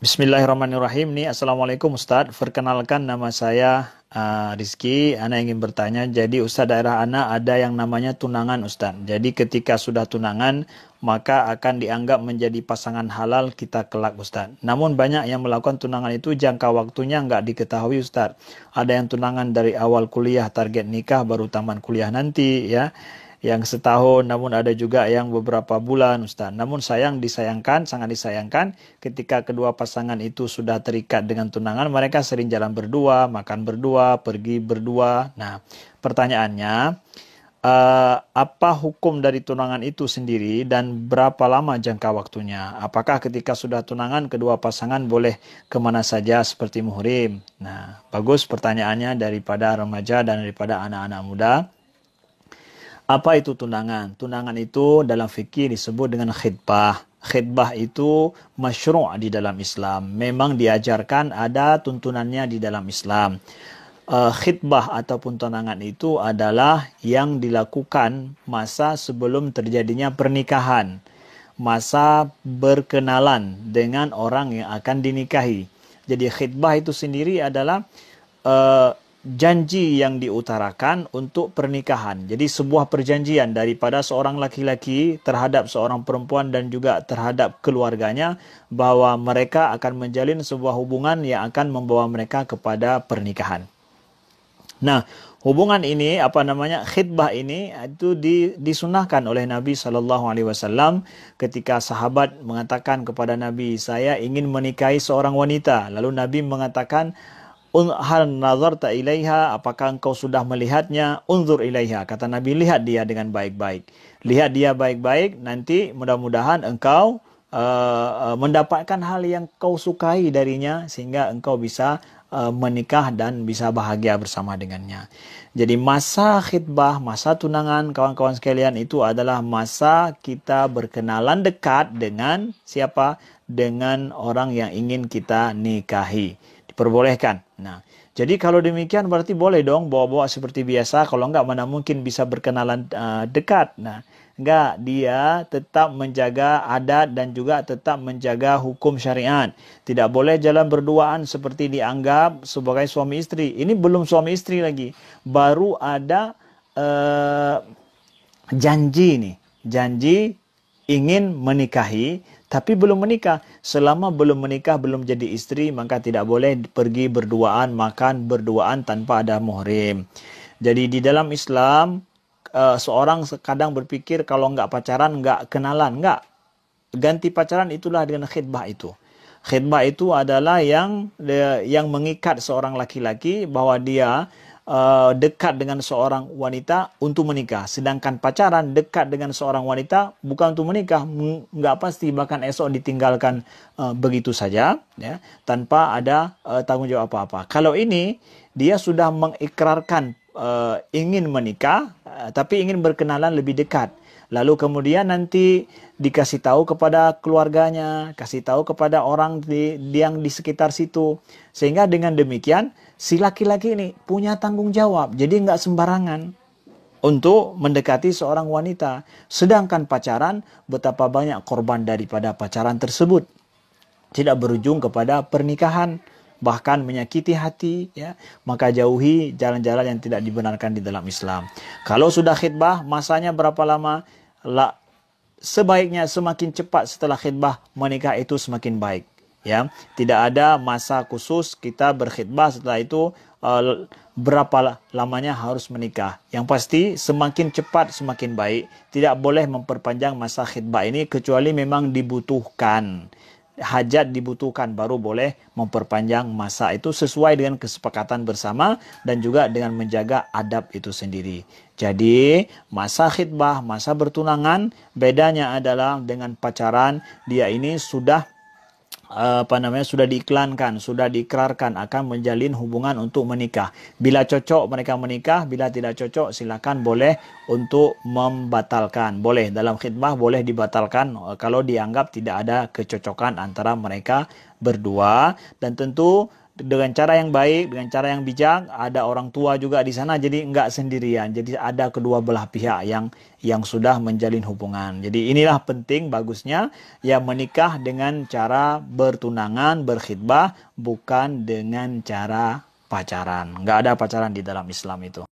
Bismillahirrahmanirrahim. Nih, Assalamualaikum Ustadz. Perkenalkan nama saya Rizky. Ana ingin bertanya, jadi Ustadz daerah Ana ada yang namanya tunangan Ustadz. Jadi ketika sudah tunangan, maka akan dianggap menjadi pasangan halal kita kelak Ustadz. Namun banyak yang melakukan tunangan itu jangka waktunya nggak diketahui Ustadz. Ada yang tunangan dari awal kuliah target nikah baru taman kuliah nanti ya. Yang setahun, namun ada juga yang beberapa bulan Ustaz. Namun disayangkan, sangat disayangkan ketika kedua pasangan itu sudah terikat dengan tunangan, mereka sering jalan berdua, makan berdua, pergi berdua. Nah, pertanyaannya, apa hukum dari tunangan itu sendiri dan berapa lama jangka waktunya? Apakah ketika sudah tunangan, kedua pasangan boleh kemana saja seperti muhrim? Nah, bagus pertanyaannya daripada remaja dan daripada anak-anak muda. Apa itu tunangan? Tunangan itu dalam fikih disebut dengan khidbah. Khidbah itu masyru' di dalam Islam. Memang diajarkan, ada tuntunannya di dalam Islam. Khidbah ataupun tunangan itu adalah yang dilakukan masa sebelum terjadinya pernikahan. Masa berkenalan dengan orang yang akan dinikahi. Jadi khidbah itu sendiri adalah janji yang diutarakan untuk pernikahan. Jadi sebuah perjanjian daripada seorang laki-laki terhadap seorang perempuan dan juga terhadap keluarganya bahwa mereka akan menjalin sebuah hubungan yang akan membawa mereka kepada pernikahan. Nah, hubungan ini khidbah ini itu disunahkan oleh Nabi SAW ketika sahabat mengatakan kepada Nabi, saya ingin menikahi seorang wanita. Lalu Nabi mengatakan, hal nazarta ilaiha, apakah engkau sudah melihatnya? Unzur ilaiha, kata Nabi, lihat dia dengan baik-baik. Lihat dia baik-baik, nanti mudah-mudahan engkau mendapatkan hal yang kau sukai darinya sehingga engkau bisa menikah dan bisa bahagia bersama dengannya. Jadi masa khidbah, masa tunangan kawan-kawan sekalian itu adalah masa kita berkenalan dekat dengan siapa? Dengan orang yang ingin kita nikahi. Diperbolehkan. Nah, jadi kalau demikian berarti boleh dong bawa-bawa seperti biasa. Kalau enggak, mana mungkin bisa berkenalan dekat. Nah, enggak, dia tetap menjaga adat dan juga tetap menjaga hukum syariat. Tidak boleh jalan berduaan seperti dianggap sebagai suami istri. Ini belum suami istri lagi. Baru ada janji nih. Janji ingin menikahi tapi belum menikah. Selama belum menikah, belum jadi istri, maka tidak boleh pergi berduaan, makan berduaan tanpa ada muhrim. Jadi di dalam Islam, seorang kadang berpikir kalau enggak pacaran, enggak kenalan. Enggak. Ganti pacaran itulah dengan khidbah itu. Khidbah itu adalah yang mengikat seorang laki-laki bahwa dia dekat dengan seorang wanita untuk menikah. Sedangkan pacaran dekat dengan seorang wanita bukan untuk menikah, nggak pasti, bahkan esok ditinggalkan begitu saja, ya, tanpa ada tanggung jawab apa-apa. Kalau ini dia sudah mengikrarkan ingin menikah, tapi ingin berkenalan lebih dekat. Lalu kemudian nanti dikasih tahu kepada keluarganya, kasih tahu kepada orang yang di sekitar situ. Sehingga dengan demikian, si laki-laki ini punya tanggung jawab. Jadi nggak sembarangan untuk mendekati seorang wanita. Sedangkan pacaran, betapa banyak korban daripada pacaran tersebut. Tidak berujung kepada pernikahan, bahkan menyakiti hati, ya. Maka jauhi jalan-jalan yang tidak dibenarkan di dalam Islam. Kalau sudah khidbah, masanya berapa lama? Sebaiknya semakin cepat setelah khidbah menikah itu semakin baik, ya. Tidak ada masa khusus kita berkhidbah, setelah itu berapa lamanya harus menikah. Yang pasti semakin cepat semakin baik. Tidak boleh memperpanjang masa khidbah ini kecuali memang dibutuhkan. Hajat dibutuhkan, baru boleh memperpanjang masa itu sesuai dengan kesepakatan bersama dan juga dengan menjaga adab itu sendiri. Jadi masa khidbah, masa bertunangan, bedanya adalah dengan pacaran, dia ini sudah sudah diiklankan, sudah diikrarkan akan menjalin hubungan untuk menikah. Bila cocok mereka menikah, bila tidak cocok silakan boleh untuk membatalkan. Boleh dalam khidbah, boleh dibatalkan kalau dianggap tidak ada kecocokan antara mereka berdua. Dan tentu dengan cara yang baik, dengan cara yang bijak. Ada orang tua juga di sana, jadi nggak sendirian. Jadi ada kedua belah pihak yang sudah menjalin hubungan. Jadi inilah penting bagusnya ya menikah dengan cara bertunangan, berkhidbah, bukan dengan cara pacaran. Nggak ada pacaran di dalam Islam itu.